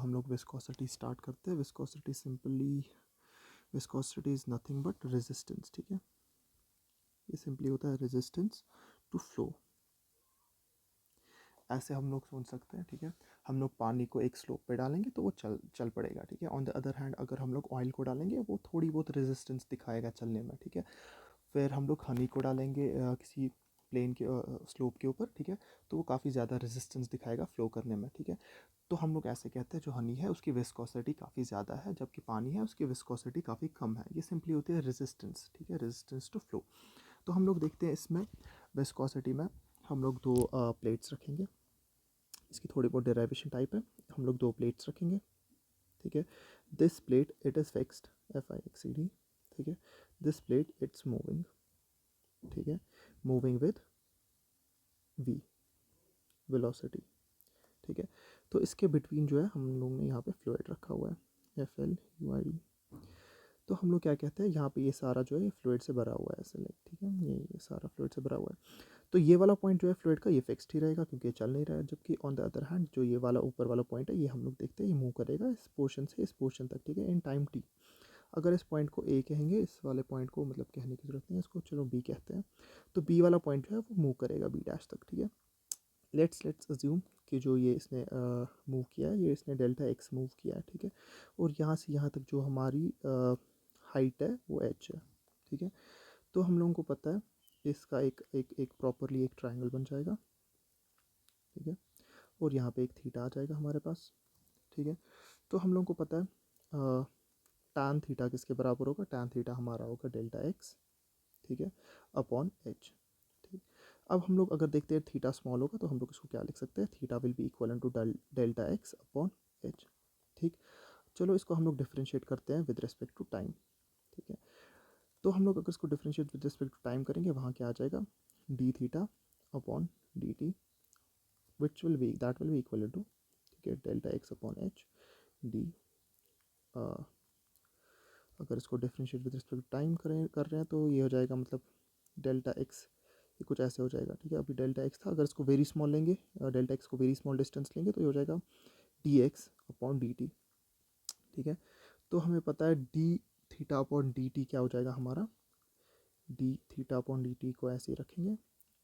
हम लोग viscosity start करते हैं। Viscosity is nothing but resistance, ठीक है। ये सिंपली होता है रेजिस्टेंस टू फ्लो। ऐसे हम लोग सोच सकते हैं, ठीक है। हम लोग पानी को एक स्लोप पे डालेंगे तो वो चल पड़ेगा, ठीक है। ऑन द अदर हैंड अगर हम लोग ऑयल को डालेंगे वो थोड़ी बहुत रेजिस्टेंस दिखाएगा चलने में, ठीक है। फिर हम लोग हनी को डालेंगे किसी प्लेन के स्लोप के ऊपर, ठीक है, तो वो काफ़ी ज़्यादा रेजिस्टेंस दिखाएगा फ्लो करने में, ठीक है। तो हम लोग ऐसे कहते हैं जो हनी है उसकी विस्कोसिटी काफ़ी ज़्यादा है, जबकि पानी है उसकी विस्कोसिटी काफ़ी कम है। ये सिंपली होती है रेजिस्टेंस, ठीक है, रेजिस्टेंस टू फ्लो। तो हम लोग देखते हैं इसमें विस्कोसिटी में हम लोग दो प्लेट्स रखेंगे। इसकी थोड़ी बहुत डेरिवेशन टाइप है। हम लोग दो प्लेट्स रखेंगे, ठीक है। This plate it is fixed, FIXED, ठीक है। दिस प्लेट इट्स मूविंग, ठीक है, मूविंग विद V वेलोसिटी, ठीक है। तो इसके बिटवीन जो है हम लोग ने यहाँ पे फ्लूइड रखा हुआ है, FLUID। तो हम लोग क्या कहते हैं, यहाँ पे ये सारा जो है ये फ्लूइड से भरा हुआ है ऐसे, लाइक, ठीक है, ये सारा फ्लूइड से भरा हुआ है। तो ये वाला पॉइंट जो है फ्लूइड का ये फिक्स्ड ही रहेगा क्योंकि ये चल नहीं रहा है, जबकि ऑन द अदर हैंड जो ये वाला ऊपर वाला पॉइंट है ये हम लोग देखते हैं ये मूव करेगा इस पोर्शन से इस पोर्शन तक, ठीक है, इन टाइम t। अगर इस पॉइंट को A कहेंगे, इस वाले पॉइंट को मतलब कहने की ज़रूरत नहीं है, इसको चलो B कहते हैं। तो B वाला पॉइंट जो है वो मूव करेगा B डैश तक, ठीक है। लेट्स अज्यूम कि जो ये इसने मूव किया है, ये इसने डेल्टा x मूव किया है, ठीक है। और यहाँ से यहाँ तक जो हमारी हाइट है वो h है, ठीक है। तो हम लोगों को पता है इसका एक प्रॉपरली एक ट्रायंगल बन जाएगा, ठीक है। और यहाँ पे एक थीटा आ जाएगा हमारे पास, ठीक है। तो हम लोगों को पता है tan थीटा किसके बराबर होगा, tan थीटा हमारा होगा डेल्टा x, ठीक है, अपॉन h, ठीक। अब हम लोग अगर देखते हैं थीटा स्मॉल होगा तो हम लोग इसको क्या लिख सकते हैं, theta will be equal to delta x upon h, ठीक। चलो इसको हम लोग डिफ्रेंशिएट करते हैं विद रिस्पेक्ट टू टाइम, ठीक है। तो हम लोग अगर इसको differentiate with respect to time करेंगे, वहाँ क्या आ जाएगा, d theta upon d t, which will be that will be equal to, ठीक है, delta x upon h d. अगर इसको differentiate with respect to time कर रहे हैं तो ये हो जाएगा मतलब डेल्टा एक्स, ये कुछ ऐसे हो जाएगा, ठीक है। अभी डेल्टा एक्स था, अगर इसको वेरी स्मॉल लेंगे, डेल्टा एक्स को वेरी स्मॉल डिस्टेंस लेंगे तो ये हो जाएगा d x upon d t, ठीक है। तो हमें पता है d theta upon d t क्या हो जाएगा हमारा, d theta upon d t को ऐसे ही रखेंगे,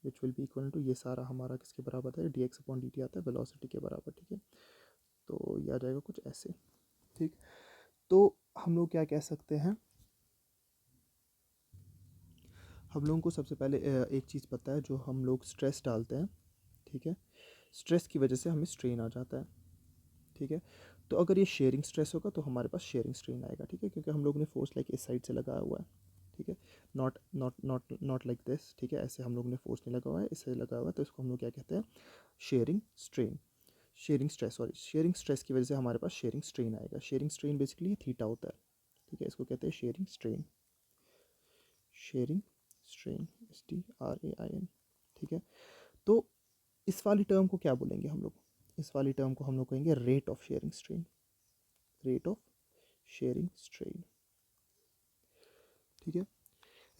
which will be equal to, ये सारा हमारा किसके बराबर है, d x upon d t आता है वेलोसिटी के बराबर, ठीक है। तो ये आ जाएगा कुछ ऐसे, ठीक। तो हम लोग क्या कह सकते हैं, हम लोगों को सबसे पहले एक चीज़ पता है, जो हम लोग स्ट्रेस डालते हैं, ठीक है, स्ट्रेस की वजह से हमें स्ट्रेन आ जाता है, ठीक है। तो अगर ये शेयरिंग स्ट्रेस होगा तो हमारे पास शेयरिंग स्ट्रेन आएगा, ठीक है, क्योंकि हम लोग ने फोर्स लाइक इस साइड से लगाया हुआ है, ठीक है, नॉट लाइक दिस, ठीक है, ऐसे हम लोग ने फोर्स नहीं लगा हुआ है, इससे लगा हुआ है, तो इसको हम लोग क्या कहते हैं, sharing strain, sharing stress, sorry, sharing stress की वजह से हमारे पास शेयरिंग स्ट्रेन आएगा। शेयरिंग स्ट्रेन बेसिकली थीटा होता है, ठीक है, इसको कहते हैं sharing strain, sharing strain, STRAIN, ठीक है। तो इस वाली टर्म को क्या बोलेंगे हम लोग, इस वाली टर्म को हम लोग कहेंगे rate of shearing strain, rate of shearing strain, ठीक है।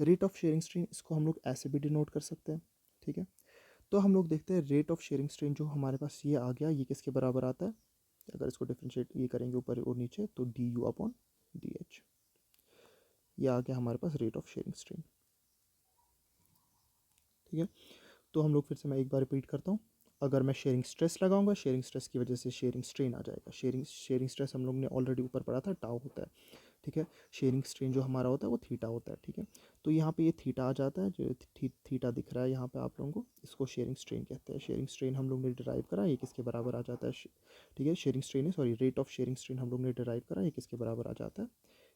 रेट ऑफ शेयरिंग स्ट्रेन इसको हम लोग ऐसे भी डिनोट कर सकते हैं, ठीक है। तो हम लोग देखते हैं रेट ऑफ शेयरिंग स्ट्रेन जो हमारे पास ये आ गया, ये किसके बराबर आता है, अगर इसको डिफ्रेंशिएट ये करेंगे ऊपर और नीचे तो D you upon D H, ये आ गया हमारे पास रेट ऑफ शेयरिंग स्ट्रेन, ठीक है। तो हम लोग फिर से मैं एक बार रिपीट करता हूँ, अगर मैं शेयरिंग स्ट्रेस लगाऊंगा, शेयरिंग स्ट्रेस की वजह से शेयरिंग स्ट्रेन आ जाएगा। शेयरिंग स्ट्रेस हम लोग ने ऑलरेडी ऊपर पढ़ा था, टाउ होता है, ठीक है। शेयरिंग स्ट्रेन जो हमारा होता है वो थीटा होता है, ठीक है। तो यहाँ पे ये थीटा आ जाता है, जो थीटा दिख रहा है यहाँ पे आप लोगों को, इसको शेयरिंग स्ट्रेन कहते हैं। शेयरिंग स्ट्रेन हम लोग ने डिराइव करा, ये किसके बराबर आ जाता है, ठीक है, शेयरिंग स्ट्रेन है, sorry, rate of shearing strain हम लोग ने डिराइव करा, ये किसके बराबर आ जाता है,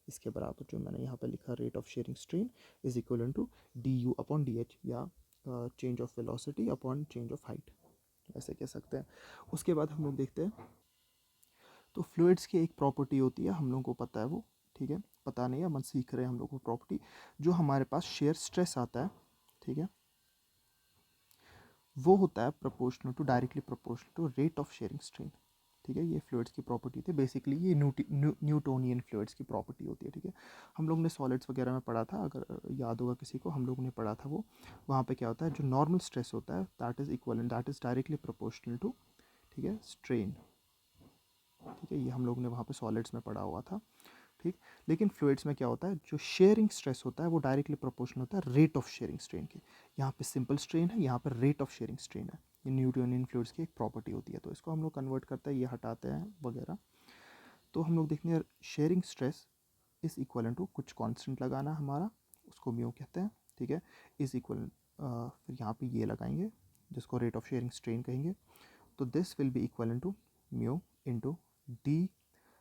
इसके बराबर जो मैंने यहाँ पे लिखा, rate of shearing strain is equal to D you upon D H, या change of velocity upon change of height, ऐसे कह सकते हैं। उसके बाद हम लोग देखते हैं, तो फ्लूइड्स की एक प्रॉपर्टी होती है, हम लोगों को पता है वो, ठीक है, पता नहीं है, हम सीख रहे हैं हम लोग को प्रॉपर्टी, जो हमारे पास शेयर स्ट्रेस आता है, ठीक है, वो होता है proportional to, directly proportional to rate of shearing strain, ठीक है। ये फ्लूइड्स की प्रॉपर्टी थी, बेसिकली ये न्यूटोनियन फ्लूइड्स की प्रॉपर्टी होती है, ठीक है। हम लोग ने सॉलिड्स वगैरह में पढ़ा था, अगर याद होगा किसी को, हम लोग ने पढ़ा था वो, वहाँ पे क्या होता है, जो नॉर्मल स्ट्रेस होता है that is equal and that is directly proportional to, ठीक है, स्ट्रेन, है, ये हम लोग ने वहाँ पे सॉलिड्स में पढ़ा हुआ था, ठीक। लेकिन फ्लूइड्स में क्या होता है, जो शेयरिंग स्ट्रेस होता है वो डायरेक्टली प्रोपोर्शनल होता है रेट ऑफ शेयरिंग स्ट्रेन के। यहाँ पे सिंपल स्ट्रेन है, यहाँ पर रेट ऑफ शेयरिंग स्ट्रेन है। ये न्यूटोनियन फ्लूइड्स की एक प्रॉपर्टी होती है, तो इसको हम लोग कन्वर्ट करते हैं, ये हटाते हैं वगैरह। तो हम लोग देखते हैं shearing stress is equal to कुछ कांस्टेंट लगाना हमारा, उसको म्यू कहते हैं, ठीक है। इज इक्वल फिर यहाँ पे ये लगाएंगे जिसको रेट ऑफ शेयरिंग स्ट्रेन कहेंगे। तो this will be equal to mu into d,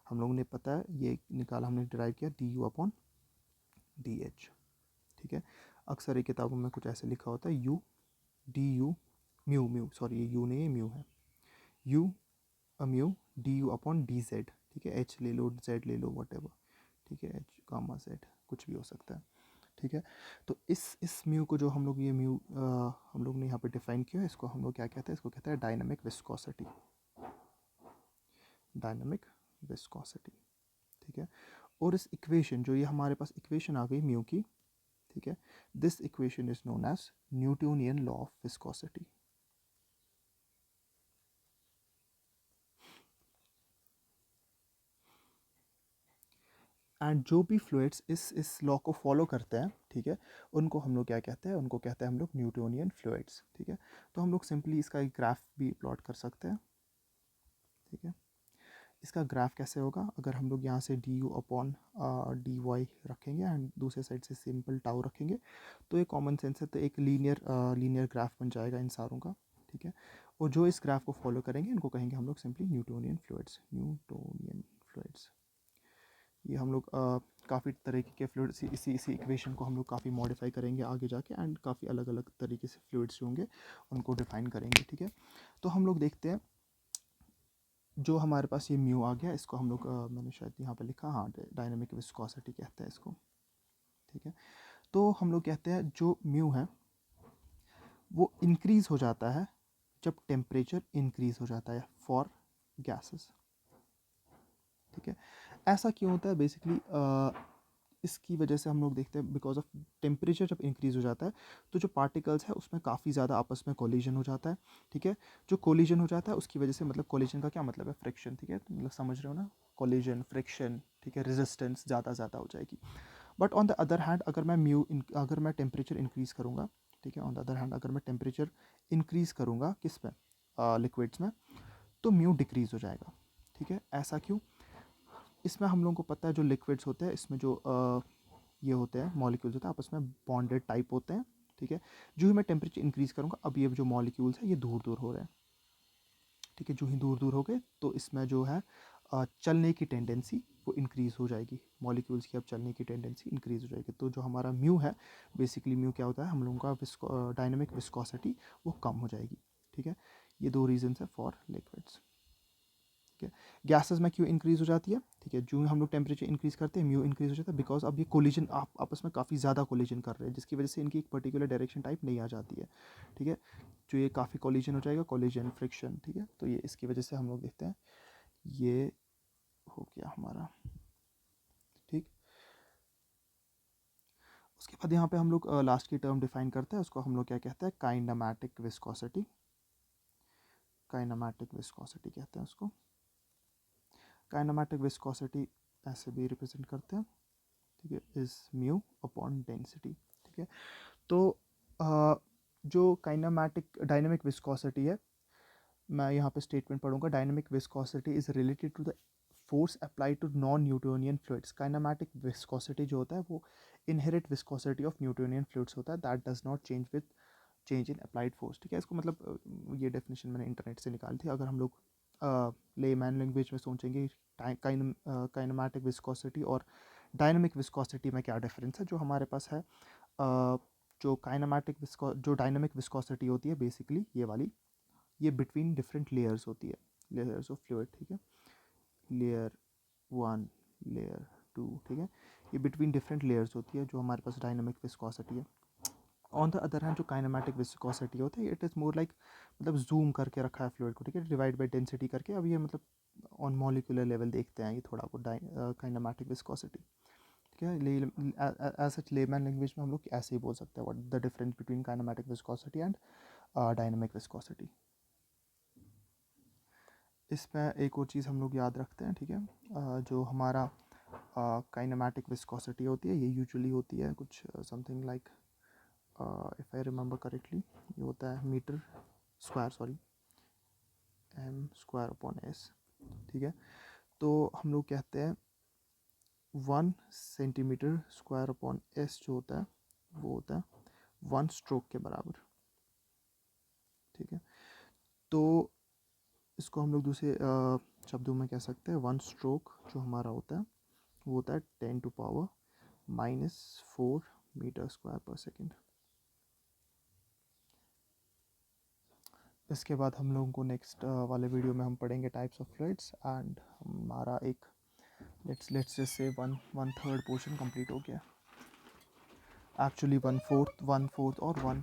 हम लोगों ने पता है ये निकाला, हमने डिराइव किया D you upon D H, ठीक है। अक्सर ये किताबों में कुछ ऐसे लिखा होता है U D you mu mu, sorry ये यू नहीं है म्यू है, you mu D you upon D Z, ठीक है। एच ले लो, जेड ले लो, वट एवर, ठीक है, एच गामा जेड कुछ भी हो सकता है, ठीक है। तो इस म्यू को जो हम लोग ये म्यू हम लोग ने यहाँ पे डिफाइन किया है, इसको हम लोग क्या कहते हैं, इसको कहते हैं डायनामिक विस्कोसिटी, डायनामिक विस्कोसिटी, ठीक है। और इस इक्वेशन जो ये हमारे पास इक्वेशन आ गई म्यू की, ठीक है, this equation is known as Newtonian law of viscosity. And जो भी फ्लूइड्स इस लॉ को फॉलो करते हैं, ठीक है, उनको हम लोग क्या कहते हैं, उनको कहते हैं हम लोग न्यूटोनियन फ्लूइड्स, ठीक है। तो हम लोग सिंपली इसका एक ग्राफ भी प्लॉट कर सकते हैं, ठीक है। इसका ग्राफ कैसे होगा, अगर हम लोग यहाँ से d you upon d y रखेंगे एंड दूसरे साइड से सिंपल टाउ रखेंगे, तो ये कॉमन सेंस है, तो एक लीनियर ग्राफ बन जाएगा इन सारों का, ठीक है। और जो इस ग्राफ को फॉलो करेंगे इनको कहेंगे हम लोग simply Newtonian fluids, Newtonian fluids. ये हम लोग काफ़ी तरीके के फ्लूइड्स, इसी इक्वेशन को हम लोग काफ़ी मॉडिफाई करेंगे आगे जाके, एंड काफ़ी अलग अलग तरीके से फ्लूइड्स जो होंगे उनको डिफाइन करेंगे, ठीक है। तो हम लोग देखते हैं जो हमारे पास ये म्यू आ गया, इसको हम लोग मैंने शायद यहाँ पे लिखा, हाँ डायनामिक विस्कोसिटी कहते हैं इसको, ठीक है। तो हम लोग कहते हैं जो म्यू है वो इंक्रीज़ हो जाता है जब टेम्परेचर इंक्रीज़ हो जाता है फॉर गैसेस, ठीक है। ऐसा क्यों होता है बेसिकली, इसकी वजह से हम लोग देखते हैं बिकॉज ऑफ टेम्परेचर जब इंक्रीज़ हो जाता है तो जो पार्टिकल्स है उसमें काफ़ी ज़्यादा आपस में कोलिजन हो जाता है, ठीक है। जो कोलिजन हो जाता है उसकी वजह से, मतलब कोलिजन का क्या मतलब है, फ्रिक्शन, ठीक है, तो मतलब समझ रहे हो ना, कोलिजन फ्रिक्शन, ठीक है, रेजिस्टेंस ज़्यादा हो जाएगी। But on the other hand अगर मैं टेम्परेचर इंक्रीज़ करूँगा, ठीक है, ऑन द अदर हैंड अगर मैं टेम्परेचर इंक्रीज़ करूँगा किस में, लिक्विड्स में, तो म्यू डिक्रीज़ हो जाएगा, ठीक है। ऐसा क्यों, इसमें हम लोगों को पता है जो लिक्विड्स होते हैं इसमें जो ये होते हैं मॉलिक्यूल्स होते हैं आपस में बॉन्डेड टाइप होते हैं, ठीक है। जो ही मैं टेम्परेचर इंक्रीज़ करूँगा, अब ये जो मॉलिक्यूल्स हैं ये दूर दूर हो रहे हैं, ठीक है। जो ही दूर दूर हो गए तो इसमें जो है चलने की टेंडेंसी वो इंक्रीज़ हो जाएगी, मॉलिक्यूल्स की अब चलने की टेंडेंसी इंक्रीज़ हो जाएगी। तो जो हमारा म्यू है, बेसिकली म्यू क्या होता है, हम लोगों का डायनेमिक विस्कोसिटी वो कम हो जाएगी, ठीक है। ये दो रीजंस है फॉर लिक्विड्स, ठीक है। गैसेस में क्यों इंक्रीज़ हो जाती है, ठीक है, जो हम लोग टेम्परेचर इंक्रीज़ करते हैं म्यू इंक्रीज़ हो जाता है, बिकॉज अब ये कोलिजन आपस में काफ़ी ज़्यादा कोलिजन कर रहे हैं, जिसकी वजह से इनकी एक पर्टिकुलर डायरेक्शन टाइप नहीं आ जाती है, ठीक है। जो ये काफ़ी कोलिजन हो जाएगा, कोलिजन फ्रिक्शन, ठीक है, तो ये इसकी वजह से हम लोग देखते हैं ये हो गया हमारा, ठीक। उसके बाद यहाँ पे हम लोग लास्ट की टर्म डिफाइन करते हैं, उसको हम लोग क्या कहते हैं, काइनेमैटिक विस्कोसिटी, काइनेमैटिक विस्कोसिटी कहते हैं उसको। काइनेमैटिक विस्कोसिटी ऐसे भी रिप्रेजेंट करते हैं, ठीक है, इज म्यू अपॉन डेंसिटी, ठीक है। तो जो काइनेमैटिक डायनेमिक विस्कोसिटी है, मैं यहाँ पे स्टेटमेंट पढ़ूंगा, dynamic viscosity is related to the force applied to non Newtonian fluids. Kinematic viscosity जो होता है वो inherit viscosity of Newtonian fluids होता है, that does not change with change in applied force, ठीक है। इसको मतलब ये डेफिनेशन मैंने इंटरनेट से निकाली थी। अगर हम लोग लेमैन लैंग्वेज में सोचेंगे काइनेमैटिक विस्कोसिटी और डायनेमिक विस्कोसिटी में क्या डिफरेंस है, जो हमारे पास है जो डायनेमिक विस्कोसिटी होती है बेसिकली ये वाली, ये बिटवीन डिफरेंट लेयर्स होती है, लेयर्स ऑफ फ्लूइड, ठीक है, लेयर 1 लेयर 2, ठीक है, ये बिटवीन डिफरेंट लेयर्स होती है जो हमारे पास डायनेमिक विस्कोसिटी है। ऑन द अदर हैंड जो काइनेमैटिक विस्कोसिटी होता है इट इज़ मोर लाइक, मतलब जूम करके रखा है फ्लूइड को, ठीक है, डिवाइड बाय डेंसिटी करके। अब ये मतलब ऑन मॉलिक्यूलर लेवल देखते हैं ये थोड़ा बहुत काइनेमैटिक विस्कोसिटी, ठीक है। एज सच लेमैन लैंग्वेज में हम लोग ऐसे ही बोल सकते हैं, what the difference between kinematic viscosity and dynamic viscosity इसमें एक और चीज़ हम लोग याद रखते हैं, ठीक है। जो हमारा काइनेमैटिक विस्कोसिटी होती है, ये यूजुअली होती है कुछ something like, if I remember correctly, ये होता है metre square, sorry, m square upon s, ठीक है। तो हम लोग कहते हैं 1 सेंटीमीटर स्क्वायर अपॉन एस जो होता है वो होता है 1 स्ट्रोक के बराबर, ठीक है। तो इसको हम लोग दूसरे शब्दों में कह सकते हैं 1 स्ट्रोक जो हमारा होता है वो होता है 10⁻⁻⁴ मीटर स्क्वायर पर सेकेंड। इसके बाद हम लोगों को नेक्स्ट वाले वीडियो में हम पढ़ेंगे टाइप्स ऑफ फ्लूइड्स, एंड हमारा एक let's just say 1/3 portion complete हो गया, एक्चुअली 1/4 और 1